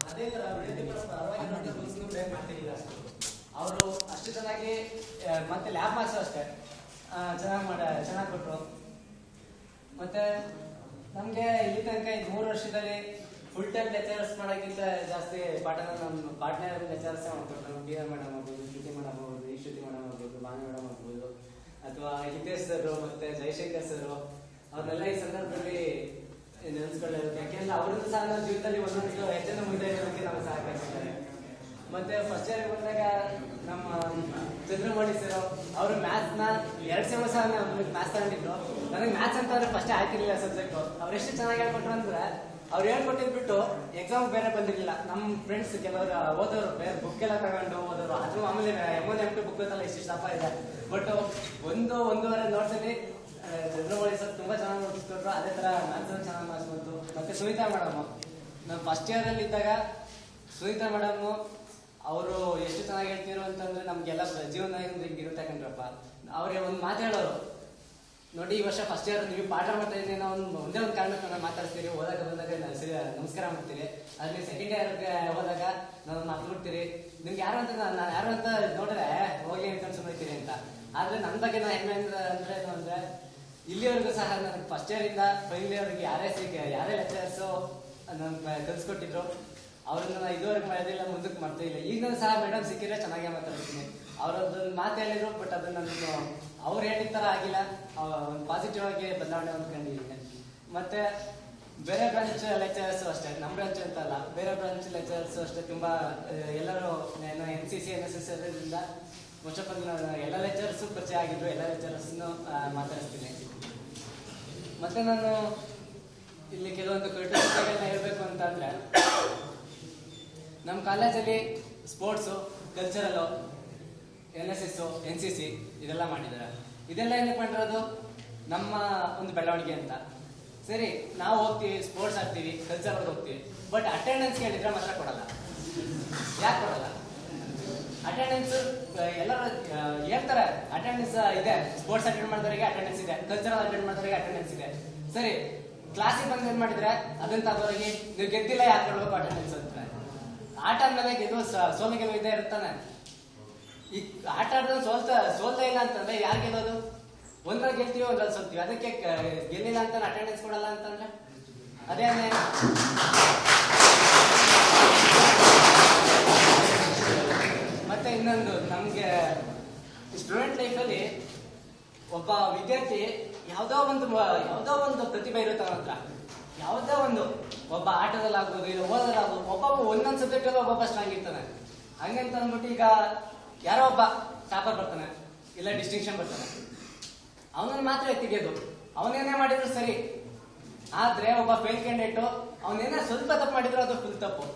ಅದೇ ತರ ವೃತ್ತಿಪರ ಪರವಾಗಿ ಬ್ರೇಕ್ ಮಾಡ್ತಿಲ್ಲ ಅವರು ಅಷ್ಟು ಚೆನ್ನಾಗಿ ಮತ್ತೆ ಲ್ಯಾಬ್ ಮಾರ್ಕ್ಸ್ ಅಷ್ಟೇ ಚೆನ್ನಾಗಿ ಕೊಟ್ಟರು. ಮತ್ತೆ ನಮಗೆ ಇಲ್ಲಿ ತನಕ 3 ವರ್ಷದಲ್ಲಿ ಫುಲ್ ಟೈಮ್ ಲೆಕ್ಚರರ್ಸ್ ಮಾಡೋಕ್ಕಿಂತ ಜಾಸ್ತಿ ಪಾಠನ ನಮ್ಮ ಪಾರ್ಟ್ನರ್ ಲೆಕ್ಚರರ್ಸ್ ಮಾಡ್ಕೊಟ್ರು. ಬಿ ಆರ್ ಮೇಡಮ್ ಆಗ್ಬೋದು, ಶ್ರುತಿ ಮೇಡಮ್ ಆಗ್ಬೋದು, ಶ್ರುತಿ ಮೇಡಮ್ ಆಗ್ಬೋದು, ಭಾನು ಮೇಡಮ್ ಆಗ್ಬೋದು, ಅಥವಾ ಹಿತೇಶ್ ಸರ್ ಮತ್ತೆ ಜಯಶಂಕರ್ ಸರ್ ಅವ್ರನ್ನೆಲ್ಲ ಈ ಸಂದರ್ಭದಲ್ಲಿ ನೆನೆಸ್ಕೊಳ್ಳಬೇಕು. ಯಾಕೆಂದ್ರೆ ಅವರದ್ದು ಸಹ ನಮ್ಮ ಜೀವಿತದಲ್ಲಿ ಒಂದೊಂದು ಹೆಚ್ಚಿನ ಮುಂದೆ ಇರೋದಕ್ಕೆ ನಾವು ಸಹಕರಿಸಿದ್ದಾರೆ. ಮತ್ತೆ ಫಸ್ಟ್ ಇಯರ್ ಬಂದಾಗ ನಮ್ಮ ಚಂದ್ರಮೌಳಿ ಸರ್ ಅವರು ಮ್ಯಾಥ್ಸ್ನ 2 ಸೆಮ್ ಸಹ ಮ್ಯಾಥ್ಸ್ ತಗೊಂಡಿದ್ರು. ನನಗೆ ಮ್ಯಾಥ್ಸ್ ಅಂತಂದ್ರೆ ಫಸ್ಟ್ ಆಗ್ತಿರ್ಲಿಲ್ಲ ಸಬ್ಜೆಕ್ಟು. ಅವ್ರು ಎಷ್ಟು ಚೆನ್ನಾಗಿ ಹೇಳ್ಕೊಟ್ರು ಅಂದ್ರೆ ಅವ್ರು ಹೇಳ್ಕೊಟ್ಟಿದ್ಬಿಟ್ಟು ಎಕ್ಸಾಮ್ ಬೇರೆ ಬಂದಿರಲಿಲ್ಲ. ನಮ್ಮ ಫ್ರೆಂಡ್ಸ್ ಕೆಲವರು ಓದೋರು ಬೇರೆ ಬುಕ್ ಎಲ್ಲ ತಗೊಂಡು ಓದೋರು. ಅದು ಆಮೇಲೆ M1 M2 ಬುಕ್ ಗೊತ್ತಲ್ಲ ಇಷ್ಟು ದಪ್ಪ ಇದೆ. ಬಟ್ ಒಂದೂವರೆ ನೋಟ್ಸಲ್ಲಿ ಚಂದ್ರಮೌಳಿ ಸರ್ ತುಂಬಾ ಚೆನ್ನಾಗಿ ನೋಡ್ಸ್ಕೊಟ್ರು. ಅದೇ ತರ ಮ್ಯಾಥ್ಸ್ ಚೆನ್ನಾಗಿ ಮಾರ್ಕ್ಸ್ ಬಂತು. ಮತ್ತೆ ಸುನೀತಾ ಮೇಡಮ್ ನಾನು ಫಸ್ಟ್ ಇಯರ್ ಅಲ್ಲಿ ಇದ್ದಾಗ ಸುನೀತಾ ಮೇಡಮ್ ಅವರು ಎಷ್ಟು ಚೆನ್ನಾಗಿ ಹೇಳ್ತಿರೋ ಅಂತಂದ್ರೆ ನಮ್ಗೆಲ್ಲ ಜೀವನ ಇರುತ್ತೆ ಕಣ್ರಪ್ಪ. ಅವ್ರಿಗೆ ಒಂದು ಮಾತು ಹೇಳೋರು, ನೋಡಿ ಈ ವರ್ಷ ಫಸ್ಟ್ ಇಯರ್ ನೀವು ಪಾಠ ಮಾಡ್ತಾ ಇದ್ದೀನಿ ನಾವು ಒಂದೇ ಒಂದು ಕಾರಣಕ್ಕೆ ನಾವು ಮಾತಾಡ್ತೀರಿ. ಓದಾಗ ಬಂದಾಗ ನಮಸ್ಕಾರ ಮಾಡ್ತೀರಿ. ಅಲ್ಲಿ ಸೆಕೆಂಡ್ ಇಯರ್ಗೆ ಹೋದಾಗ ನಾವು ಮಾತಾಡ್ಬಿಡ್ತೀರಿ. ನಿಮ್ಗೆ ಯಾರು ಅಂತ ನಾನು ಯಾರು ಅಂತ ನೋಡ್ರೆ ಹೋಗಿ ಅಂತ ಸುಮ್ಮನಿರ್ತೀರಿ ಅಂತ. ಆದ್ರೆ ನನ್ನ ಬಗ್ಗೆ ನಾನು ಹೆಮ್ಮೆ ಅಂದ್ರೆ ಏನು ಅಂದ್ರೆ ಇಲ್ಲಿವರೆಗೂ ಸಹ ನನಗೆ ಫಸ್ಟ್ ಇಯರ್ ಇಂದ ಫೈನಲ್ ಇಯರ್ಗೆ ಯಾರೇ ಲೆಕ್ಚರರ್ಸು ನನ್ಗೆ ಕಲ್ಸ್ಕೊಟ್ಟಿದ್ರು ಅವ್ರನ್ನ ನಾನು ಇದುವರೆಗೆ ಮಾಡೋದಿಲ್ಲ, ಮುಂದಕ್ಕೆ ಮಾಡ್ತಾ ಇಲ್ಲ. ಈಗ ನಾನು ಸಹ ಮೇಡಮ್ ಸಿಕ್ಕಿದ್ರೆ ಚೆನ್ನಾಗೇ ಮಾತಾಡ್ತೀನಿ. ಅವ್ರದ್ದೊಂದು ಮಾತು ಹೇಳಿದ್ರು, ಬಟ್ ಅದನ್ನ ನಾನು ಅವ್ರು ಹೇಳಿದ ಥರ ಆಗಿಲ್ಲ. ಒಂದು ಪಾಸಿಟಿವ್ ಆಗಿ ಬದಲಾವಣೆ ಹೊಂದ್ಕೊಂಡಿದ್ದೀನಿ. ಮತ್ತೆ ಬೇರೆ ಬ್ರಾಂಚ್ ಲೆಕ್ಚರರ್ಸು ಅಷ್ಟೇ, ನಮ್ಮ ಬ್ರಾಂಚ್ ಅಂತಲ್ಲ, ಬೇರೆ ಬ್ರಾಂಚ್ ಲೆಕ್ಚರರ್ಸು ಅಷ್ಟೇ ತುಂಬಾ ಎಲ್ಲರೂ NCC NSS ಅದರಿಂದ ಎಲ್ಲ ಲೆಕ್ಚರರ್ಸು ಪರಿಚಯ ಆಗಿದ್ರು. ಎಲ್ಲ ಲೆಕ್ಚರರ್ಸ್ನು ಮಾತಾಡಿಸ್ತೀನಿ. ಮತ್ತೆ ನಾನು ಇಲ್ಲಿ ಕೆಲವೊಂದು ಕೃತಜ್ಞತೆಗಳನ್ನ ಹೇಳ್ಬೇಕು ಅಂತಂದ್ರೆ, ನಮ್ಮ ಕಾಲೇಜಲ್ಲಿ ಸ್ಪೋರ್ಟ್ಸು, ಕಲ್ಚರಲ್ಲು, NSS, NCC ಇದೆಲ್ಲ ಮಾಡಿದ್ದಾರೆ. ಇದೆಲ್ಲ ಏನಕ್ಕೆ ಮಾಡಿರೋದು ನಮ್ಮ ಒಂದು ಬೆಳವಣಿಗೆ ಅಂತ. ಸರಿ, ನಾವು ಹೋಗ್ತೀವಿ, ಸ್ಪೋರ್ಟ್ಸ್ ಆಡ್ತೀವಿ, ಕಲ್ಚರಲ್ ಹೋಗ್ತೀವಿ, ಬಟ್ ಅಟೆಂಡೆನ್ಸ್ ಕೇಳಿದ್ರೆ ಮಾತ್ರ ಕೊಡಲ್ಲ. ಯಾಕೆ ಕೊಡಲ್ಲ? ಅಟೆಂಡೆನ್ಸ್ ಎಲ್ಲರೂ ಹೇಳ್ತಾರೆ ಅಟೆಂಡೆನ್ಸ್ ಇದೆ, ಸ್ಪೋರ್ಟ್ಸ್ ಅಟೆಂಡ್ ಮಾಡಿದವರಿಗೆ ಅಟೆಂಡೆನ್ಸ್ ಇದೆ, ಕಲ್ಚರಲ್ ಅಟೆಂಡ್ ಮಾಡಿದವರಿಗೆ ಅಟೆಂಡೆನ್ಸ್ ಇದೆ. ಸರಿ, ಕ್ಲಾಸಿಗೆ ಬಂದು ಏನ್ ಮಾಡಿದ್ರೆ ಅದನ್ನ ತಗೋರಿಗೆ ನೀವು ಗೆದ್ದಿಲ್ಲ ಯಾಕೆ ಕೊಡ್ಬೇಕು ಅಟೆಂಡೆನ್ಸ್ ಅಂತ. ಆಟ ಆದ್ಮೇಲೆ ಗೆದ್ದು ಸೋಲು ಗೆಲುವು ಇದ್ದೇ ಇರ್ತಾನೆ. ಈ ಆಟ ಆಡಿದ್ರೆ ಸೋಲ್ತಾ ಇಲ್ಲ ಅಂತಂದ್ರೆ ಯಾರು ಗೆಲ್ಲೋದು? ಒಂದ್ರಲ್ಲಿ ಗೆಲ್ತೀವಿ, ಒಂದ್ರಲ್ಲಿ ಸೋಲ್ತೀವಿ. ಅದಕ್ಕೆ ಗೆಲ್ಲಿಲ್ಲ ಅಂತ ಅಟೆಂಡೆನ್ಸ್ ಕೊಡಲ್ಲ ಅಂತಂದ್ರೆ ಅದೇ ಅನ್ಯಾಯ. ಮತ್ತೆ ಇನ್ನೊಂದು, ನಮ್ಗೆ ಸ್ಟೂಡೆಂಟ್ ಲೈಫಲ್ಲಿ ಒಬ್ಬ ವಿದ್ಯಾರ್ಥಿ ಯಾವುದೋ ಒಂದು ಪ್ರತಿಭೆ ಇರುತ್ತೆ ಅವನ ಹತ್ರ. ಯಾವುದೋ ಒಂದು ಒಬ್ಬ ಆಟದಲ್ಲಾಗ್ಬೋದು, ಇಲ್ಲ ಓದೋದಾಗ್ಬೋದು, ಒಬ್ಬೊಬ್ಬ ಒಂದೊಂದು ಸಬ್ಜೆಕ್ಟ್ ಅಲ್ಲಿ ಒಬ್ಬೊಬ್ಬ ಸ್ಟ್ರಾಂಗ್ ಇರ್ತಾನೆ. ಹಂಗಂತ ಅಂದ್ಬಿಟ್ಟು ಈಗ ಯಾರೋ ಒಬ್ಬ ಟಾಪರ್ ಬರ್ತಾನೆ, ಇಲ್ಲ ಡಿಸ್ಟಿಂಕ್ಷನ್ ಬರ್ತಾನೆ, ಅವನನ್ನು ಮಾತ್ರ ಎತ್ತಿಗೆದು ಅವನೇನೇ ಮಾಡಿದ್ರು ಸರಿ. ಆದ್ರೆ ಒಬ್ಬ ಫೇಲ್ ಕ್ಯಾಂಡಿಡೇಟ್ ಅವನೇನೇ ಸ್ವಲ್ಪ ತಪ್ಪು ಮಾಡಿದ್ರು ಅದು ಫುಲ್ ತಪ್ಪು.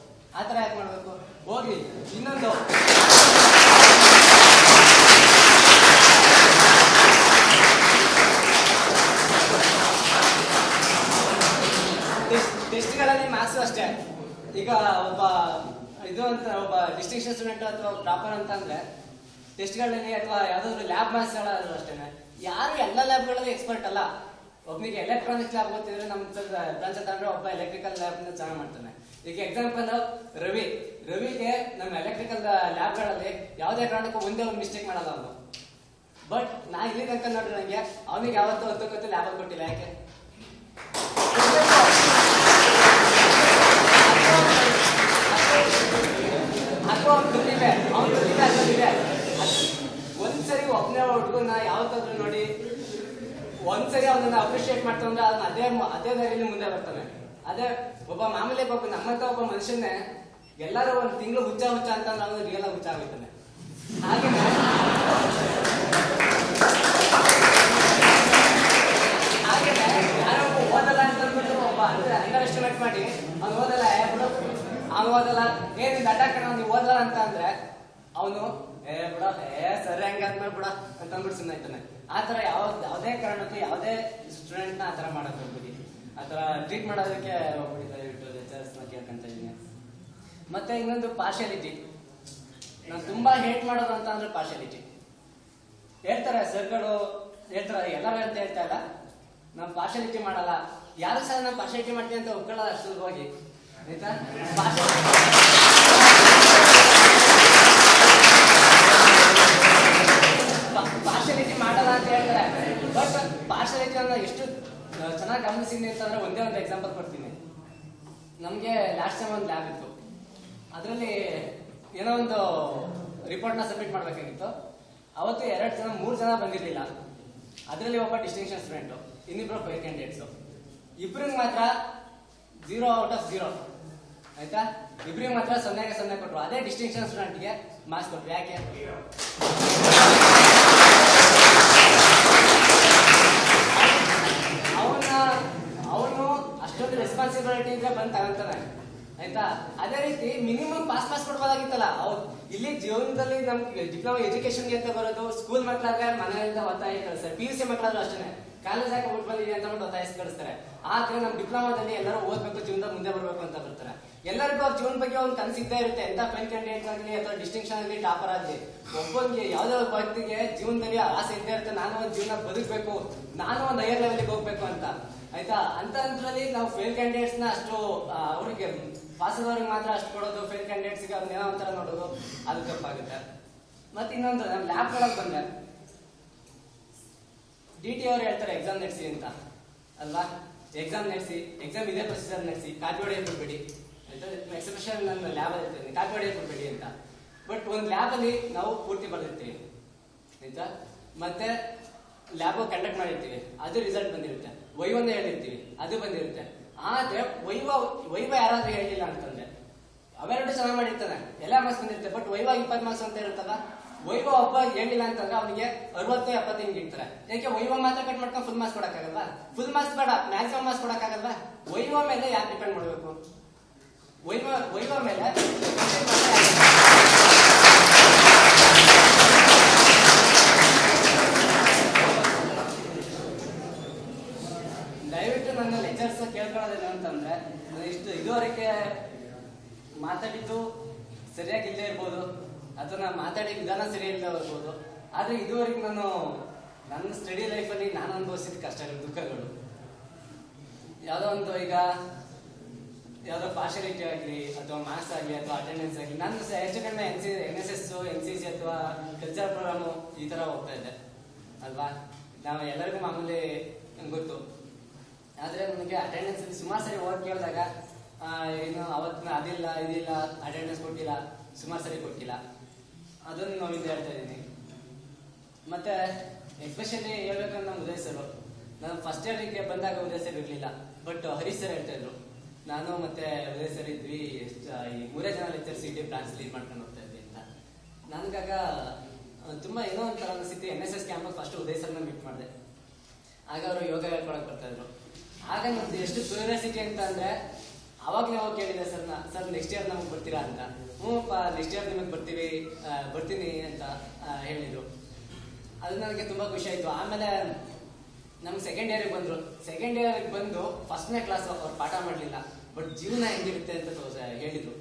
ಆತರ ಯಾಕೆ ಮಾಡ್ಬೇಕು? ಹೋಗ್ಲಿ. ಇನ್ನೊಂದು, ಟೆಸ್ಟ್ಗಳಲ್ಲಿ ಮ್ಯಾಥ್ಸ್ ಅಷ್ಟೇ. ಈಗ ಒಬ್ಬ ಡಿಸ್ಟಿಂಕ್ಷನ್ ಸ್ಟೂಡೆಂಟ್ ಅಥವಾ ಟಾಪರ್ ಅಂತ ಅಂದ್ರೆ ಟೆಸ್ಟ್ಗಳಲ್ಲಿ ಅಥವಾ ಯಾವ್ದಾದ್ರು ಲ್ಯಾಬ್ ಮ್ಯಾಥ್ಸ್ ಹೇಳೋದು ಅಷ್ಟೇನೆ. ಯಾರು ಎಲ್ಲ ಲ್ಯಾಬ್ಗಳಲ್ಲಿ ಎಕ್ಸ್ಪರ್ಟ್ ಅಲ್ಲ. ಒಬ್ಬನಿಗೆ ಎಲೆಕ್ಟ್ರಾನಿಕ್ಸ್ ಲ್ಯಾಬ್ ಗೊತ್ತಿದ್ರೆ ನಮ್ಮ ಬ್ರಾಂಚ್ ತಂದ್ರೆ ಒಬ್ಬ ಎಲೆಕ್ಟ್ರಿಕಲ್ ಲ್ಯಾಬ್ ಚೆನ್ನಾಗಿ ಮಾಡ್ತಾನೆ. ಈಗ ಎಕ್ಸಾಂಪಲ್ ರವಿಗೆ ನಮ್ಮ ಎಲೆಕ್ಟ್ರಿಕಲ್ ಲ್ಯಾಬ್ಗಳಲ್ಲಿ ಯಾವುದೇ ಕಾರಣಕ್ಕೂ ಒಂದೇ ಒಂದು ಮಿಸ್ಟೇಕ್ ಮಾಡಲ್ಲ ಅವನು. ಬಟ್ ನಾ ಇಲ್ಲಿ ತನಕ ನೋಡ್ರಿ ನಂಗೆ ಅವನಿಗೆ ಯಾವತ್ತೂ 10 ಲ್ಯಾಬ್ ಕೊಟ್ಟಿಲ್ಲ. ಯಾಕೆ? ಒಂದ್ಸರಿ ಒಬ್ಬನೇ ಹುಡುಗನ ಯಾವತ್ತಾದ್ರೂ ನೋಡಿ ಒಂದ್ಸರಿ ಅವನನ್ನ ಅಪ್ರಿಶಿಯೇಟ್ ಮಾಡ್ತಂದ್ರೆ ಅದನ್ನ ಅದೇ ದಾರಿಯಲ್ಲಿ ಮುಂದೆ ಬರ್ತಾನೆ. ಅದೇ ಒಬ್ಬ ಮಾಮೂಲಿ ಒಬ್ಬ ನಮ್ಮಂತ ಒಬ್ಬ ಮನುಷ್ಯನ್ನೇ ಎಲ್ಲರೂ ಒಂದು ತಿಂಗಳು ಹುಚ್ಚ ಅಂತಂದ್ರೆ ಅವನು ರಿಯಲ್ ಆಗಿ ಹುಚ್ಚ ಆಗ್ತಾನೆ. ಹಾಗೆ ಯಾರೋ ಓದಲ್ಲ ಅಂತ ಅಂದ್ಬಿಟ್ಟು ಒಬ್ಬ ಅಂದ್ರೆ ಅಂಡರ್ ಎಸ್ಟಿಮೇಟ್ ಮಾಡಿ ಅವ್ನು ಓದಲ್ಲ ಏನಿಂದ ಅಟ್ಯಾಕ್ ನೀವು ಓದಲ್ಲ ಅಂತ ಅಂದ್ರೆ ಅವನು ಸರಿ ಹಂಗ ಆದ್ಮೇಲೆ ಬಿಡ ಅಂತ ಅಂದ್ಬಿಟ್ಟು ಸುಮ್ಮನೆ ಇರ್ತಾನೆ. ಆತರ ಯಾವುದೇ ಕಾರಣಕ್ಕೂ ಯಾವುದೇ ಸ್ಟೂಡೆಂಟ್ ನ ಆತರ ಮಾಡಕ್ ಹೋಗ್ಬಿಡಿ, ಆತರ ಟ್ರೀಟ್ ಮಾಡೋದಕ್ಕೆ ಹೋಗ್ಬಿಡಿ ದಯವಿಟ್ಟು ಲೆಕ್ಚರರ್ಸ್ ನ ಕೇಳ್ಕೊಂತ ಇದೀನಿ. ಮತ್ತೆ ಇನ್ನೊಂದು ಪಾರ್ಶಿಯಾಲಿಟಿ. ನಾನು ತುಂಬಾ ಹೇಟ್ ಮಾಡೋದು ಅಂತ ಅಂದ್ರೆ ಪಾರ್ಶಿಯಾಲಿಟಿ. ಹೇಳ್ತಾರೆ ಸರ್ಗಳು ಹೇಳ್ತಾರೆ, ಎಲ್ಲರೂ ಅಂತ ಹೇಳ್ತಾ ಇಲ್ಲ, ನಾವು ಪಾರ್ಶಿಯಾಲಿಟಿ ಮಾಡಲ್ಲ. ಯಾರು ಸಹ ನಾವು ಪಾರ್ಶಿಯಾಲಿಟಿ ಮಾಡ್ತೀವಿ ಅಂತ ಒಪ್ಕೊಳ್ಳೋದು ಅಷ್ಟು ಸುಲಭವಾಗಿ ಆಯ್ತಾ. ನಮಗೆ ಲಾಸ್ಟ್ ಟೈಮ್ ಒಂದು ಲ್ಯಾಬ್ ಇತ್ತು. ಅದರಲ್ಲಿ ಏನೋ ಒಂದು ರಿಪೋರ್ಟ್ನ ಸಬ್ಮಿಟ್ ಮಾಡಬೇಕಾಗಿತ್ತು. ಅವತ್ತು 3 ಜನ ಬಂದಿರಲಿಲ್ಲ. ಅದರಲ್ಲಿ ಒಬ್ಬ ಡಿಸ್ಟಿಂಕ್ಷನ್ ಸ್ಟೂಡೆಂಟು, ಇನ್ನಿಬ್ರು ಫೇಲ್ ಕ್ಯಾಂಡಿಡೇಟ್ಸು. ಇಬ್ಬರಿಗೆ ಮಾತ್ರ 0 ಔಟ್ ಆಫ್ 0 ಆಯ್ತಾ. ಇಬ್ಬರಿಗೆ ಮಾತ್ರ 0ಗೆ 0 ಕೊಟ್ಟರು. ಅದೇ ಡಿಸ್ಟಿಂಕ್ಷನ್ ಸ್ಟೂಡೆಂಟ್ಗೆ ಮಾರ್ಕ್ಸ್ ಕೊಟ್ಟರು. ಯಾಕೆ? ಅವನು ಅಷ್ಟೊಂದು ರೆಸ್ಪಾನ್ಸಿಬಿಲಿಟಿ ಇದ್ರೆ ಬಂದು ತಗೊಂತಾನೆ ಆಯ್ತಾ. ಅದೇ ರೀತಿ ಮಿನಿಮಮ್ ಪಾಸ್ ಕೊಡ್ಬೋದಾಗಿತ್ತಲ್ಲ. ಇಲ್ಲಿ ಜೀವನದಲ್ಲಿ ನಮ್ಗೆ ಡಿಪ್ಲೊಮಾ ಎಜುಕೇಶನ್ಗೆ ಅಂತ ಬರೋದು. ಸ್ಕೂಲ್ ಮಕ್ಕಳಾದ್ರೆ ಮನೆಯಿಂದ ಒತ್ತಾಯ ಕಳಿಸ್ತಾರೆ. PUC ಮಕ್ಕಳಾದ್ರೂ ಅಷ್ಟೇ, ಕಾಲೇಜ್ ಆಗಿ ಊಟ ಬಂದಿದೆ ಅಂತ ಒತ್ತಾಯ ಕಳಿಸ್ತಾರೆ. ಆದ್ರೆ ನಮ್ ಡಿಪ್ಲೊಮಾದಲ್ಲಿ ಎಲ್ಲರೂ ಓದ್ಬೇಕು, ಜೀವನದಾಗ ಮುಂದೆ ಬರ್ಬೇಕು ಅಂತ ಬರ್ತಾರೆ. ಎಲ್ಲರಿಗೂ ಅವ್ರ ಜೀವನ ಬಗ್ಗೆ ಒಂದು ಕನಸಿದ್ದೇ ಇರುತ್ತೆ. ಎಂತ ಫೈಲ್ ಕ್ಯಾಂಡಿಡೇಟ್ ಆಗಲಿ ಅಥವಾ ಡಿಸ್ಟಿಂಕ್ಷನ್ ಆಗಲಿ, ಟಾಪರ್ ಆಗಲಿ, ಒಬ್ಬನಿಗೆ ಯಾವ್ದೋ ಒಬ್ಬ ವ್ಯಕ್ತಿಗೆ ಜೀವನದಲ್ಲಿ ಆಸೆ ಇದ್ದೇ ಇರುತ್ತೆ. ನಾನು ಒಂದು ಜೀವನ ಬದುಕಬೇಕು, ನಾನು ಒಂದು ಹೈಯರ್ ಲೆವೆಲ್ಗೆ ಹೋಗ್ಬೇಕು ಅಂತ ಆಯ್ತಾ. ಅಂತದ್ರಲ್ಲಿ ನಾವು ಫೇಲ್ ಕ್ಯಾಂಡಿಡೇಟ್ಸ್ ನ ಅಷ್ಟು ಅವ್ರಿಗೆ ಪಾಸ್ ಆದವ್ರಿಗೆ ಮಾತ್ರ ಅಷ್ಟು ಕೊಡೋದು, ಫೇಲ್ ಕ್ಯಾಂಡಿಡೇಟ್ಸ್ ಗೆ ಅವ್ರನ್ನ ಏನೋ ಒಂಥರ ನೋಡೋದು, ಅದು ತಪ್ಪಾಗುತ್ತೆ. ಮತ್ತೆ ಇನ್ನೊಂದು ನಮ್ಮ ಲ್ಯಾಬ್ ಗಳಕ್ಕೆ ಬಂದ್ರೆ DT ಅವ್ರು ಹೇಳ್ತಾರೆ ಎಕ್ಸಾಮ್ ನಡೆಸಿ ಅಂತ ಅಲ್ವಾ. ಎಕ್ಸಾಮ್ ನಡೆಸಿ, ಎಕ್ಸಾಮ್ ಇದೇ ಪ್ರೊಸೀಜರ್ ನಡೆಸಿ, ಕಾಪಿ ಹೊಡೆಯಕ್ಕೆ ಕೊಡ್ಬೇಡಿ ಆಯ್ತಾ. ಎಕ್ಸಿಬಿಷನ್ ನನ್ನ ಲ್ಯಾಬ್ ಅಲ್ಲಿ ಇರ್ತೇನೆ, ಕಾಪಿ ಹೊಡೆಯಕ್ಕೆ ಕೊಡ್ಬೇಡಿ ಅಂತ. ಬಟ್ ಒಂದು ಲ್ಯಾಬ್ ಅಲ್ಲಿ ನಾವು ಪೂರ್ತಿ ಬರ್ದಿರ್ತೀವಿ ಆಯ್ತಾ. ಮತ್ತೆ ಲ್ಯಾಬ್ ಕಂಡಕ್ಟ್ ಮಾಡಿರ್ತೀವಿ, ಅದು ರಿಸಲ್ಟ್ ಬಂದಿರುತ್ತೆ. ವೈವನ್ನೇ ಹೇಳಿರ್ತೀವಿ, ಅದು ಬಂದಿರುತ್ತೆ. ಆದ್ರೆ ವೈವ ಯಾರಾದ್ರೂ ಹೇಳಿಲ್ಲ ಅಂತಂದ್ರೆ ಅವೆರಡು ಚೆನ್ನಾಗಿ ಮಾಡಿರ್ತಾನೆ, ಎಲ್ಲ ಮಾರ್ಕ್ಸ್ ಬಂದಿರುತ್ತೆ. ಬಟ್ ವೈವ 20 ಮಾರ್ಕ್ಸ್ ಅಂತ ಇರುತ್ತಲ್ಲ. ವೈವ ಒಬ್ಬ ಹೇಳಿಲ್ಲ ಅಂತಂದ್ರೆ ಅವನಿಗೆ 60 70 ಹಿಂಗೆ ಇರ್ತಾರೆ. ಯಾಕೆ? ವೈವ ಮಾತ್ರ ಕಟ್ ಮಾಡ್ಕೊಂಡು ಫುಲ್ ಮಾರ್ಕ್ಸ್ ಕೊಡಕ್ಕಾಗಲ್ವಾ? ಫುಲ್ ಮಾರ್ಕ್ಸ್ ಬೇಡ, ಮ್ಯಾಕ್ಸಿಮಮ್ ಮಾರ್ಕ್ಸ್ ಕೊಡಕ್ಕಾಗಲ್ವಾ? ವೈವ ಮೇಲೆ ಯಾಕೆ ಡಿಪೆಂಡ್ ಮಾಡಬೇಕು? ವೈವ ಮೇಲೆ ದಯವಿಟ್ಟು ನನ್ನ ಲೆಕ್ಚರ್ಸ್ ಕೇಳ್ಕೊಳ್ಳೋದೇನು ಅಂತಂದ್ರೆ, ಇದುವರೆಗೆ ಮಾತಾಡಿದ್ದು ಸರಿಯಾಗಿಲ್ಲದೆ ಇರ್ಬೋದು, ಅಥವಾ ನಾನು ಮಾತಾಡಿ ವಿಧಾನ ಸರಿ ಇಲ್ಲದೆ ಇರ್ಬೋದು. ಆದ್ರೆ ಇದುವರೆಗೆ ನಾನು ನನ್ನ ಸ್ಟಡಿ ಲೈಫಲ್ಲಿ ನಾನು ಅನುಭವಿಸಿದ ಕಷ್ಟಗಳು, ದುಃಖಗಳು, ಯಾವುದೋ ಒಂದು ಈಗ ಯಾವುದೋ ಪಾರ್ಶಾಲಿಟಿ ಆಗಲಿ ಅಥವಾ ಮಾರ್ಕ್ಸ್ ಆಗಲಿ ಅಥವಾ ಅಟೆಂಡೆನ್ಸ್ ಆಗಲಿ, ನಾನು ಹೆಚ್ಚು ಕಡಿಮೆ NSS NCC ಅಥವಾ ಕಲ್ಚರಲ್ ಪ್ರೋಗ್ರಾಮು ಈ ತರ ಹೋಗ್ತಾ ಇದ್ದೆ ಅಲ್ವಾ. ನಾವು ಎಲ್ಲರಿಗೂ ಮಾಮೂಲಿ ಗೊತ್ತು. ಆದ್ರೆ ನನಗೆ ಅಟೆಂಡೆನ್ಸ್ ಅಲ್ಲಿ ಸುಮಾರು ಸರಿ ಓದ್ ಕೇಳಿದಾಗ ಏನು ಅವತ್ತು ಅದಿಲ್ಲ ಇದಿಲ್ಲ, ಅಟೆಂಡೆನ್ಸ್ ಕೊಟ್ಟಿಲ್ಲ, ಸುಮಾರು ಸರಿ ಕೊಟ್ಟಿಲ್ಲ. ಅದನ್ನು ನಾವು ಇದು ಹೇಳ್ತಾ ಇದ್ದೀನಿ. ಮತ್ತೆ ಎಸ್ಪೆಷಲಿ ಹೇಳ್ಬೇಕಂದ್ರೆ ನಮ್ಮ ಉದಯ್ ಸರ್, ನಾನು ಫಸ್ಟ್ ಇಯರ್ಗೆ ಬಂದಾಗ ಉದಯ್ ಸರ್ ಇರಲಿಲ್ಲ. ಬಟ್ ಹರೀಶ್ ಸರ್ ಹೇಳ್ತಾ ಇದ್ರು, ನಾನು ಮತ್ತೆ ಉದಯ್ ಸರ್ ಇದ್ವಿ, ಈ 3 ಜನ ಲೆಕ್ಚರ್ಸ್ ಇಡೀ ಬ್ರಾಂಚ್ ಲೀಡ್ ಮಾಡ್ಕೊಂಡು ಹೋಗ್ತಾ ಇದ್ವಿ ಅಂತ. ನನ್ಗಾಗ ತುಂಬಾ ಏನೋ ಒಂಥರ ಅನಿಸಿತ್ತು. NSS ಕ್ಯಾಂಪ್ ಫಸ್ಟ್ ಉದಯ್ ಸರ್ನ ಮೀಟ್ ಮಾಡಿದೆ. ಆಗ ಅವರು ಯೋಗ ಹೇಳ್ಕೊಳಕ್ ಬರ್ತಾ ಇದ್ರು. ಆಗ ನಮ್ದು ಎಷ್ಟು ಕ್ಯೂರಿಯಾಸಿಟಿ ಅಂತ ಅಂದ್ರೆ, ಅವಾಗಲೇ ಹೋಗಿ ಕೇಳಿದೆ ಸರ್ನ, ಸರ್ ನೆಕ್ಸ್ಟ್ ಇಯರ್ ನಮಗೆ ಬರ್ತೀರಾ ಅಂತ. ಹ್ಞೂಪ್ಪ ನೆಕ್ಸ್ಟ್ ಇಯರ್ ನಿಮಗೆ ಬರ್ತೀನಿ ಅಂತ ಹೇಳಿದ್ರು. ಅದು ನನಗೆ ತುಂಬಾ ಖುಷಿ ಆಯ್ತು. ಆಮೇಲೆ ನಮ್ಗೆ ಸೆಕೆಂಡ್ ಇಯರ್ಗೆ ಬಂದ್ರು. ಸೆಕೆಂಡ್ ಇಯರ್ಗೆ ಬಂದು ಫಸ್ಟ್ನೇ ಕ್ಲಾಸ್ ಅವ್ರು ಪಾಠ ಮಾಡಲಿಲ್ಲ, ಬಟ್ ಜೀವನ ಹೆಂಗಿರುತ್ತೆ ಅಂತ ಹೇಳಿದ್ರು.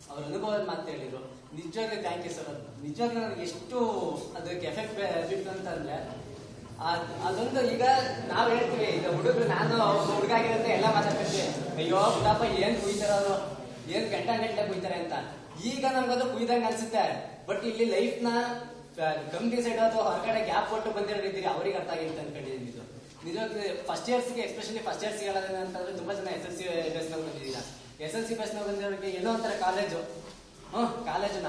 ಅವ್ರ ಅನುಭವದ ಮಾತು ಹೇಳಿದ್ರು. ನಿಜವಾಗ್ಲೂ ಥ್ಯಾಂಕ್ ಯು ಸರ್. ಅದು ನಿಜವಾಗ್ಲೂ ನನಗೆ ಎಷ್ಟು ಅದಕ್ಕೆ ಎಫೆಕ್ಟ್ ಬಿತ್ತು ಅಂತಂದ್ರೆ, ಅದೊಂದು ಈಗ ನಾವ್ ಹೇಳ್ತೀವಿ, ಈಗ ಹುಡುಗರು, ನಾನು ಹುಡುಗ ಆಗಿರುತ್ತೆ ಎಲ್ಲ ಮಾತಾಡ್ತಿರ್ತೀವಿ, ಅಯ್ಯೋ ಬಿಡಪ್ಪ ಏನ್ ಕುಯ್ತಾರ ಅವರು, ಏನ್ ಗಂಟೆ ಕುಯ್ತಾರೆ ಅಂತ. ಈಗ ನಮ್ಗದು ಕುಯ್ದಂಗ ಅನ್ಸುತ್ತೆ. ಬಟ್ ಇಲ್ಲಿ ಲೈಫ್ ನ ಕಂಪ್ನಿ ಸೈಡ್ ಅಥವಾ ಹೊರಗಡೆ ಗ್ಯಾಪ್ ಕೊಟ್ಟು ಬಂದಿರೋರಿದ್ದೀರಿ, ಅವ್ರಿಗೆ ಅರ್ಥ ಆಗಿರುತ್ತೆ ಅನ್ಕೊಂಡಿದ್ದೀನಿ. ಇದು ನಿಜವಾಗ್ಲೂ ಫಸ್ಟ್ ಇಯರ್ಸ್ಗೆ, ಎಸ್ಪೆಷಲಿ ಫಸ್ಟ್ ಇಯರ್ಸ್ಗೆ ಹೇಳೋದೇನಂತಂದ್ರೆ, ತುಂಬಾ ಜನ SSLC ಬೇಸ್ನಾಗ ಬಂದಿದ್ದೀರಾ. SSLC ಬೇಸ್ನಾಗ ಬಂದಿರೋರಿಗೆ ಏನೋ ಒಂಥರ ಕಾಲೇಜು,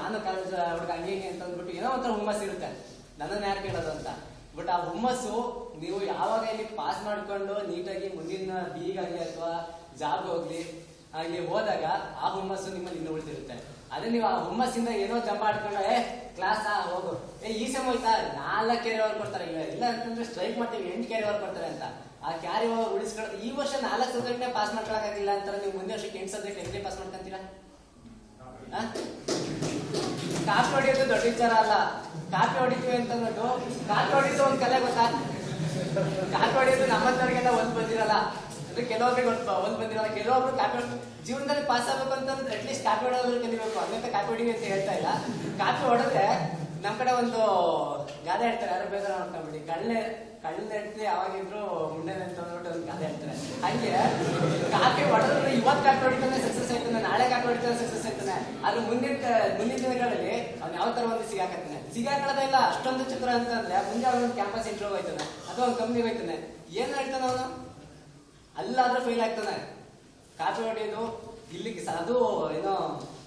ನಾನು ಕಾಲೇಜ್ ಹುಡುಗ ಹಂಗೆ ಅಂತ ಅಂದ್ಬಿಟ್ಟು ಏನೋ ಒಂಥರ ಹುಮ್ಮಸ್ ಇರುತ್ತೆ, ನನ್ನನ್ನು ಯಾರು ಕೇಳೋದು ಅಂತ. ಬಟ್ ಆ ಹುಮ್ಮಸ್ಸು ನೀವು ಯಾವಾಗ ಇಲ್ಲಿ ಪಾಸ್ ಮಾಡ್ಕೊಂಡು ನೀಟಾಗಿ ಮುಂದಿನ BE-ಗಾಗಲಿ ಅಥವಾ ಜಾಬ್ ಆಗ್ಲಿ ಹೋದಾಗ ಆ ಹುಮ್ಮಸ್ಸು ನಿಮ್ಮಲ್ಲಿ ಇನ್ನು ಉಳಿದಿರುತ್ತೆ. ಅದೇ ನೀವು ಆ ಹುಮ್ಮಸ್ಸಿಂದ ಏನೋ ಜಂಪ್ ಆಡ್ಕೊಂಡು ಕ್ಲಾಸ್ ಹೋಗು, ಈ ಸೆಮ್ ಹೋಯ್ತಾ 4 ಕ್ಯಾರಿ ಓವರ್ ಕೊಡ್ತಾರೆ, ಇಲ್ಲ ಅಂತಂದ್ರೆ ಸ್ಟ್ರೈಕ್ ಮಾಡ್ತೀವಿ 8 ಕ್ಯಾರಿ ಓವರ್ ಕೊಡ್ತಾರೆ ಅಂತ. ಆ ಕ್ಯಾರಿ ಓವರ್ ಉಳಿಸ್ಕೊಳ್ಳೋದು. ಈ ವರ್ಷ 4 ಸಬ್ಜೆಕ್ಟ್ನೇ ಪಾಸ್ ಮಾಡ್ಕೊಳಕ್ಕಾಗಿಲ್ಲ ಅಂತಾರೆ, ನೀವು ಮುಂದೆ ವರ್ಷಕ್ಕೆ 8 ಸಬ್ಜೆಕ್ಟ್ ಹೆಂಗೆ ಪಾಸ್ ಮಾಡ್ಕೊಂತೀರಾ? ಕಾಪಿ ಹೊಡಿಯೋದು ದೊಡ್ಡ ವಿಚಾರ ಅಲ್ಲ. ಕಾಪಿ ಹೊಡಿತೀವಿ ಅಂತ ಅಂದ್ಬಿಟ್ಟು, ಕಾಪಿ ಹೊಡಿಯೋದು ಒಂದು ಕಲೆ ಗೊತ್ತಾ? ಕಾಪಿ ಹೊಡಿಯೋದು ನಮ್ಮಂತವ್ರಿಗೆಲ್ಲ ಒಂದ್ ಬಂದಿರಲ್ಲ, ಅಂದ್ರೆ ಕೆಲವೊಬ್ರಿಗೆ ಒಂದ್ ಬಂದಿರಲ್ಲ. ಕೆಲವೊಬ್ರು ಕಾಪಿ ಜೀವನದಲ್ಲಿ ಪಾಸ್ ಆಗ್ಬೇಕು ಅಂತಂದ್ರೆ ಅಟ್ಲೀಸ್ಟ್ ಕಾಪಿ ಹೊಡೋದ್ರು ಕಲಿಬೇಕು, ಅದಕ್ಕೆ ಕಾಪಿ ಹೊಡಿವಿ ಅಂತ ಹೇಳ್ತಾ ಇಲ್ಲ. ಕಾಪಿ ಹೊಡೆದ್ರೆ ನಮ್ ಕಡೆ ಒಂದು ಗಾದೆ ಹೇಳ್ತಾರೆ, ಯಾರು ಬೇಜಾರು ಮಾಡ್ಕೊಂಡ್ಬಿಡಿ, ಕಳ್ಳ ಹೆಂಡ್ತಿ ಯಾವಾಗಿದ್ರು ಮುಂಡೆ ಅಂತ ಅಂದ್ಬಿಟ್ಟು ಒಂದು ಗಾದೆ ಹೇಳ್ತಾರೆ. ಹಂಗೆ ಕಾಪಿ ಹೊಡೆದ್ರೆ ಇವತ್ತು ಕಾಪಿ ಹೊಡಿತಾನೆ ಸಕ್ಸಸ್ ಆಯ್ತಾನೆ, ನಾಳೆ ಕಾಪಿ ಹೊಡಿತಾನೆ ಸಕ್ಸಸ್ ಆಯ್ತಾನೆ. ಆದ್ರೆ ಮುಂದಿನ ದಿನಗಳಲ್ಲಿ ಅವ್ನು ಯಾವ ತರ ಒಂದು ಸಿಗಾಕೊಳ್ಳೋದೇ ಇಲ್ಲ. ಅಷ್ಟೊಂದು ಚಿತ್ರ ಅಂತಂದ್ರೆ ಮುಂದೆ ಅವನೊಂದು ಕ್ಯಾಂಪಸ್ ಇಂಟರ್ವ್ಯೂ ಹೋಯ್ತಾನೆ ಅಥವಾ ಒಂದು ಕಂಪ್ನಿ ಹೋಯ್ತಾನೆ, ಏನ್ ಹೇಳ್ತಾನೆ ಅವನು? ಅಲ್ಲಾದ್ರೂ ಫೇಲ್ ಆಗ್ತಾನೆ. ಕಾಪಿ ಹೊಡೆಯೋದು ಅದು ಏನೋ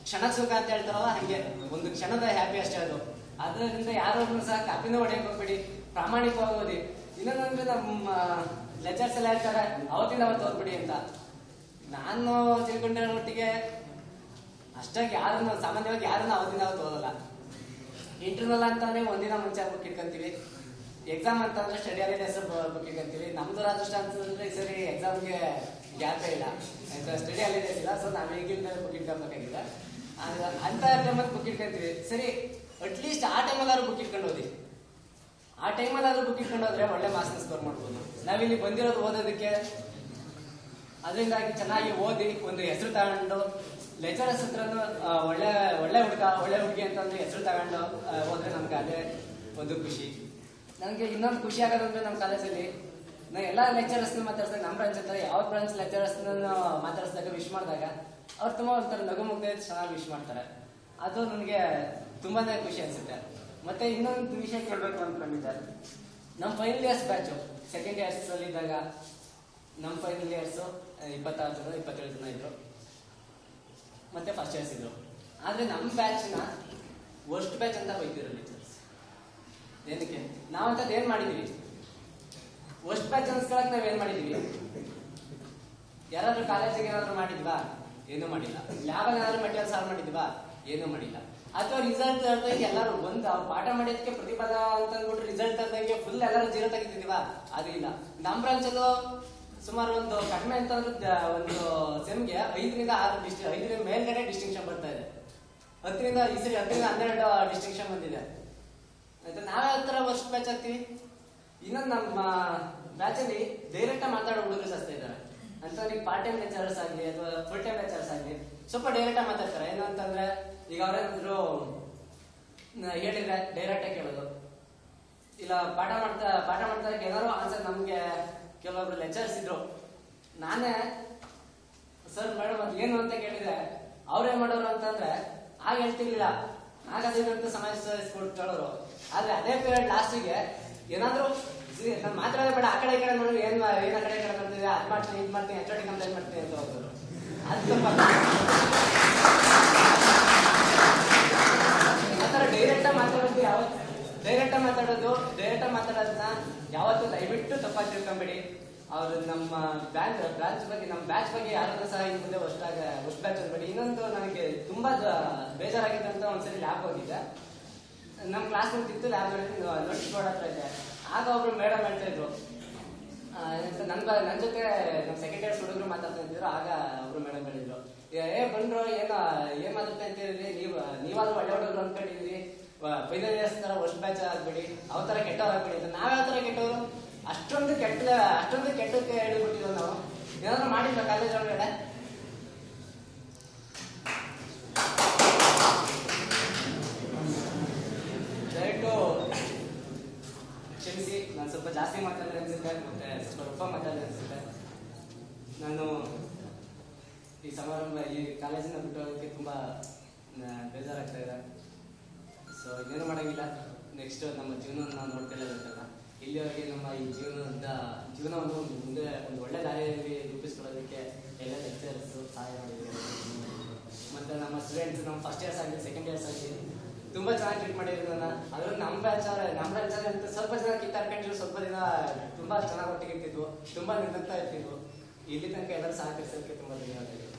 ಕ್ಷಣ ಸುಖ ಅಂತ ಹೇಳ್ತಾರಲ್ಲ, ಹಂಗೆ ಒಂದು ಕ್ಷಣದ ಹ್ಯಾಪಿ ಅಷ್ಟೇ ಅದು. ಅದರಿಂದ ಯಾರೊಬ್ರು ಸಹ ಕಾಪಿನ ಹೊಡೆಯಕ್ಕೆ ಹೋಗ್ಬೇಡಿ, ಪ್ರಾಮಾಣಿಕವಾಗಿ ಓದಿ. ಇನ್ನೊಂದಂದ್ರೆ ನಮ್ಮ ಲೆಕ್ಚರ್ಸ್ ಎಲ್ಲ ಹೇಳ್ತಾರೆ ಅವತ್ತಿಂದ ಅವತ್ತು ಓದ್ಬಿಡಿ ಅಂತ. ನಾನು ತಿಳ್ಕೊಂಡಿರೋ ಮಟ್ಟಿಗೆ ಅಷ್ಟಾಗಿ ಯಾರನ್ನು ಸಾಮಾನ್ಯವಾಗಿ ಯಾರನ್ನ ಅವತ್ತಿಂದ ಅವತ್ತು ಓದಲ್ಲ. ಇಂಟರ್ನಲ್ ಅಂತಂದ್ರೆ ಒಂದಿನ ಮುಂಚೆ ಬುಕ್ ಇಟ್ಕೊಂತೀವಿ, ಎಕ್ಸಾಮ್ ಅಂತಂದ್ರೆ ಸ್ಟಡಿ ಹಾಲಿಡೇಸ್ ಬುಕ್ ಇಟ್ಕೊಂತೀವಿ. ನಮ್ದು ಅದೃಷ್ಟ ಅಂತಂದ್ರೆ ಈ ಸರಿ ಎಕ್ಸಾಮ್ಗೆ ಗ್ಯಾಪೇ ಇಲ್ಲ, ಸ್ಟಡಿ ಹಾಲಿಡೇಸ್ ಇಲ್ಲ. ಸೊ ನಾವು ಈಗಿಂದ ಬುಕ್ ಇಟ್ಕೊಬೇಕಾಗಿದೆ. ಅಂತ ಟೈಮಲ್ಲಿ ಬುಕ್ ಇಟ್ಕೊಂತೀವಿ. ಸರಿ, ಅಟ್ಲೀಸ್ಟ್ ಆ ಟೈಮಲ್ಲಾದ್ರೂ ಬುಕ್ ಇಟ್ಕೊಂಡು ಓದಿ. ಆ ಟೈಮಲ್ಲಾದ್ರೂ ಬುಕ್ ಇಟ್ಕೊಂಡು ಹೋದ್ರೆ ಒಳ್ಳೆ ಮಾರ್ಕ್ಸ್ ಸ್ಕೋರ್ ಮಾಡ್ಬೋದು. ನಾವಿಲ್ಲಿ ಬಂದಿರೋದು ಓದೋದಕ್ಕೆ. ಅದರಿಂದಾಗಿ ಚೆನ್ನಾಗಿ ಓದಿ ಒಂದು ಹೆಸರು ತಗೊಂಡು ಲೆಕ್ಚರರ್ಸ್ ಹತ್ರನು ಒಳ್ಳೆ ಹುಡುಗ ಒಳ್ಳೆ ಹುಡುಗಿ ಅಂತಂದ್ರೆ ಹೆಸರು ತಗೊಂಡು ಹೋದ್ರೆ ನಮ್ಗೆ ಅದೇ ಒಂದು ಖುಷಿ. ನನಗೆ ಇನ್ನೊಂದು ಖುಷಿ ಆಗೋದಂದ್ರೆ ನಮ್ಮ ಕಾಲೇಜಲ್ಲಿ ನಾವು ಎಲ್ಲ ಲೆಕ್ಚರರ್ಸ್ನ ಮಾತಾಡ್ಸಿದಾಗ, ನಮ್ಮ ಬ್ರಾಂಚ್ ಹತ್ರ ಯಾವ ಬ್ರಾಂಚ್ ಲೆಕ್ಚರರ್ಸ್ನ ಮಾತಾಡಿಸಿದಾಗ ವಿಶ್ ಮಾಡಿದಾಗ ಅವ್ರು ತುಂಬ ಒಂಥರ ನಗು ಮುಗ್ದೆ ಚೆನ್ನಾಗಿ ವಿಶ್ ಮಾಡ್ತಾರೆ. ಅದು ನನಗೆ ತುಂಬಾನೇ ಖುಷಿ ಅನ್ಸುತ್ತೆ. ಮತ್ತೆ ಇನ್ನೊಂದು ವಿಷಯ ಕೇಳಬೇಕು ಅಂದ್ಕೊಂಡಿದ್ದೆ. ನಮ್ಮ final years batch second years ಅಲ್ಲಿ ಇದ್ದಾಗ ನಮ್ಮ ಫೈನಲ್ ಇಯರ್ಸ್ 26 ಜನ 27 ಜನ ಇದ್ರು, ಮತ್ತೆ ಫಸ್ಟ್ ಇಯರ್ಸ್ ಇದ್ರು. ಆದ್ರೆ ನಮ್ಮ ಬ್ಯಾಚ್ನ ವರ್ಸ್ಟ್ ಬ್ಯಾಚ್ ಅಂತ ಬೈತಿದ್ರು ಟೀಚರ್ಸ್. ಏನಕ್ಕೆ? ನಾವಂತದ್ದು ಏನ್ ಮಾಡಿದೀವಿ? ವರ್ಸ್ಟ್ ಬ್ಯಾಚ್ ಅನ್ಸ್ಕೊಳಕ್ ನಾವೇನ್ ಮಾಡಿದೀವಿ? ಯಾರಾದ್ರೂ ಕಾಲೇಜಿಗೆ ಏನಾದ್ರು ಮಾಡಿದ್ವಾ? ಏನೂ ಮಾಡಿಲ್ಲ. ಲ್ಯಾಬ್ ಏನಾದ್ರು ಮೆಟೀರಿಯಲ್ ಸಾಲ್ವ್ ಮಾಡಿದ್ವಾ? ಏನೂ ಮಾಡಿಲ್ಲ. ಅಥವಾ ರಿಸಲ್ಟ್ ತರದಂಗೆ ಎಲ್ಲರೂ ಅವ್ರು ಪಾಠ ಮಾಡಿದಕ್ಕೆ ಪ್ರತಿಫಲ ಅಂತ ಅಂದ್ಬಿಟ್ಟು ರಿಸಲ್ಟ್ ತರದಂಗೆ ಫುಲ್ ಎಲ್ಲರೂ 0 ತೆಗಿತಿದೀವಾ? ಅದು ಇಲ್ಲ. ನಮ್ಮ ಬ್ರಾಂಚಲ್ಲೂ ಸುಮಾರು ಒಂದು ಕಡಿಮೆ ಅಂತಂದ್ರೆ ಒಂದು ಸೆಮ್ಗೆ 5ರಿಂದ 6 5ರಿಂದ ಮೇಲ್ಗಡೆ ಡಿಸ್ಟಿಂಕ್ಷನ್ ಬರ್ತಾ ಇದೆ. 10ರಿಂದ 12 ಡಿಸ್ಟಿಂಕ್ಷನ್ ಬಂದಿದೆ. ಆಯ್ತಾ? ನಾವೇ ಹತ್ರ ವರ್ಷ ಬ್ಯಾಚ್ ಆಗ್ತೀವಿ. ಇನ್ನೊಂದು ನಮ್ಮ ಬ್ಯಾಚ್ ಅಲ್ಲಿ ಡೈರೆಕ್ಟ್ ಮಾತಾಡೋ ಹುಡುಗರು ಜಾಸ್ತಿ ಇದ್ದಾರೆ. ಅಂತವ್ರಿಗೆ ಪಾರ್ಟ್ ಟೈಮ್ ಲೆಕ್ಚರರ್ಸ್ ಆಗಲಿ ಅಥವಾ ಫುಲ್ ಟೈಮ್ ಲೆಕ್ಚರರ್ಸ್ ಆಗಲಿ ಸ್ವಲ್ಪ ಡೈರೆಕ್ಟ್ ಮಾತಾಡ್ತಾರೆ. ಏನು ಅಂತಂದ್ರೆ ಈಗ ಅವ್ರೇನಾದ್ರು ಹೇಳಿದ್ರೆ ಡೈರೆಕ್ಟ್ ಕೇಳೋದು, ಇಲ್ಲ ಪಾಠ ಮಾಡ್ತಾ ಏನಾದ್ರು ಆನ್ಸರ್. ನಮ್ಗೆ ಕೆಲವೊಬ್ರು ಲೆಕ್ಚರ್ಸ್ ಇದ್ರು, ನಾನೇ ಸರ್ ಮೇಡಮ್ ಅದು ಏನು ಅಂತ ಕೇಳಿದ್ರೆ ಅವ್ರೇನ್ ಮಾಡೋರು ಅಂತಂದ್ರೆ ಆಗ ಹೇಳ್ತಿರ್ಲಿಲ್ಲ, ಆಗ ಅದೇನಂತ ಸಮಸ್ಯೆ ಕೇಳೋರು. ಆದ್ರೆ ಅದೇ ಪೀರಿಯಡ್ ಲಾಸ್ಟಿಗೆ ಏನಾದ್ರು ನಾನು ಮಾತಾಡೋದೇ ಬೇಡ, ಆ ಕಡೆ ಈ ಕಡೆ ನೋಡಿದ್ರೆ ಏನ್ ಆ ಕಡೆ ಈ ಕಡೆ ಮಾಡ್ತಿದ್ದೆ, ಅದ್ ಮಾಡ್ತೀನಿ ಇದ್ ಮಾಡ್ತೀನಿ ಎಚ್.ಓ.ಡಿ ಕಂಪ್ಲೇಂಟ್ ಮಾಡ್ತೀನಿ ಅಂತ ಹೋದ್ರು. ಅದು ಆತರ ಡೈರೆಕ್ಟ್ ಮಾತಾಡೋದನ್ನ ಯಾವತ್ತೂ ದಯವಿಟ್ಟು ತಪ್ಪಾಗಿ ತಿಳ್ಕೊಂಬೇಡಿ. ಅವ್ರು ನಮ್ಮ ಬ್ರಾಂಚ್ ಬಗ್ಗೆ ನಮ್ಮ ಬ್ಯಾಚ್ ಬಗ್ಗೆ ಯಾರನ್ನ ಸಹ ಇನ್ ಮುಂದೆ ಹೊಸ ಬ್ಯಾಚ್ ಅನ್ಬೇಡಿ. ಇನ್ನೊಂದು ನನಗೆ ತುಂಬಾ ಬೇಜಾರಾಗಿದೆ ಅಂತ ಒಂದ್ಸರಿ ಲ್ಯಾಬ್ ಹೋಗಿದ್ದೆ. ನಮ್ಮ ಕ್ಲಾಸ್ ಇತ್ತು, ಲ್ಯಾಬ್ ನೋಟಿಸ್ ಬೋರ್ಡ್ ಹತ್ರ ಇದೆ. ಆಗ ಒಬ್ರು ಮೇಡಮ್ ಹೇಳ್ತಾ ಇದ್ರು, ನನ್ನ ಜೊತೆ ನಮ್ಮ ಸೆಕೆಂಡ್ ಇಯರ್ಸ್ ಹುಡುಗರು ಮಾತಾಡ್ತಾ ಇದ್ರು. ಆಗ ಒಬ್ರು ಮೇಡಮ್ ಹೇಳಿದ್ರು, ಬಂದ್ರು ಏನ್ ಮಾತಾಡ್ತಾ ಇದ್ದೀರಿ, ನೀವಾದ್ರೂ ಒಳ್ಳೆ ಹುಡುಗರು ಅನ್ಕೊಂಡಿದ್ರಿ, ಫೈನಲ್ ಇಯರ್ಸ್ ತರ ವರ್ಷ ಬ್ಯಾಚ್ ಆಗ್ಬೇಡಿ, ಅವ ತರ ಕೆಟ್ಟವ್ರು ಆಗ್ಬೇಡಿ ಅಂತ. ನಾವ್ ಯಾವ ತರ ಕೆಟ್ಟವರು? ಅಷ್ಟೊಂದು ಕೆಟ್ಟಕ್ಕೆ ಹೇಳಿಬಿಟ್ಟಿದ್ವು ನಾವು. ಏನಾದ್ರು ಮಾಡಿಲ್ಲ ಕಾಲೇಜ್ ಒಳಗಡೆ? ದಯವಿಟ್ಟು ಕ್ಷಮಿಸಿ, ನಾನು ಸ್ವಲ್ಪ ಜಾಸ್ತಿ ಮಾತಾಡಿದೆ ಅನ್ಸುತ್ತೆ, ಮತ್ತೆ ಸ್ವಲ್ಪ ರೂಪ ಮಾತಾಡಿದೆ ಅನ್ಸುತ್ತೆ. ನಾನು ಈ ಸಮಾರಂಭ ಈ ಕಾಲೇಜಿನ ಬಿಟ್ಟು ಹೋಗೋಕ್ಕೆ ತುಂಬಾ ಬೇಜಾರಾಗ್ತಾ ಇದೆ. ಸೊ ಇನ್ನೇನು ಮಾಡೋಂಗಿಲ್ಲ. ನೆಕ್ಸ್ಟ್ ನಮ್ಮ ಜೀವನವನ್ನು ನಾವು ನೋಡ್ಕೊಳ್ಳೇಬೇಕಲ್ಲ. ಇಲ್ಲಿವರೆಗೆ ನಮ್ಮ ಈ ಜೀವನವನ್ನು ಮುಂದೆ ಒಂದು ಒಳ್ಳೆ ದಾರಿಯಲ್ಲಿ ರೂಪಿಸ್ಕೊಳ್ಳೋದಕ್ಕೆ ಎಲ್ಲ ಲೆಕ್ಚರ್ಸ್ ಸಹಾಯ ಮಾಡಿದ್ದಾರೆ. ಮತ್ತು ನಮ್ಮ ಸ್ಟೂಡೆಂಟ್ಸ್ ನಮ್ಮ ಫಸ್ಟ್ ಇಯರ್ಸ್ ಆಗಲಿ ಸೆಕೆಂಡ್ ಇಯರ್ಸ್ ಆಗಲಿ ತುಂಬ ಚೆನ್ನಾಗಿ ಟ್ರೀಟ್ ಮಾಡಿದ್ರು ನನ್ನ. ಅದರಲ್ಲಿ ನಮ್ಮ ಬ್ರಾಂಚಲ್ಲಿ ಅಂತ ಸ್ವಲ್ಪ ಜನ ಕಿತ್ತಾಡ್ಕೊಂಡಿದ್ರು, ಸ್ವಲ್ಪ ದಿನ ತುಂಬ ಚೆನ್ನಾಗಿ ಒಟ್ಟಿಗೆ ಇರ್ತಿದ್ವು, ತುಂಬ ನಿಂತ ಇರ್ತಿದ್ವು. ಇಲ್ಲಿ ತನಕ ಎಲ್ಲರೂ ಸಹಕರಿಸೋದಕ್ಕೆ ತುಂಬ ಧನ್ಯವಾದಗಳು.